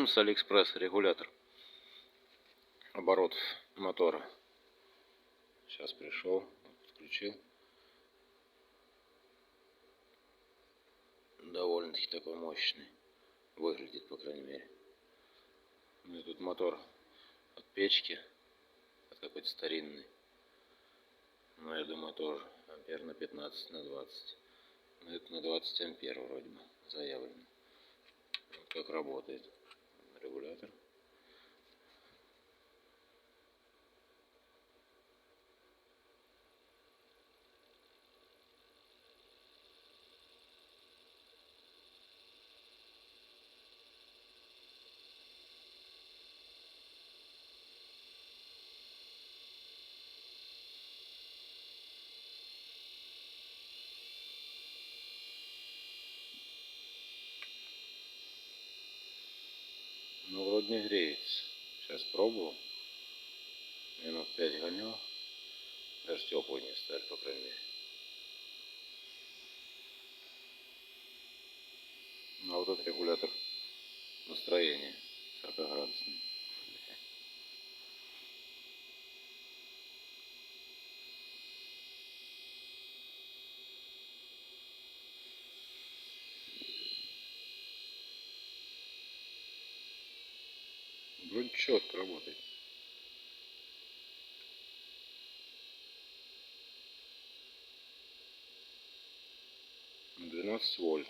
С Алиэкспресс регулятор оборотов мотора. Сейчас пришел, подключил. Довольно-таки такой мощный. Выглядит, по крайней мере. Ну и тут мотор от печки. От какой-то старинный. Но я думаю тоже ампер на 15, на 20. Но это на 20 ампер вроде бы заявлено. Вот как работает регулятор. Ну, вроде не греется. Сейчас пробовал. Минут 5 гонял. Даже теплый не стали, по крайней мере. Ну, а вот этот регулятор настроения 40-градусный. Вроде четко работает. 12 вольт.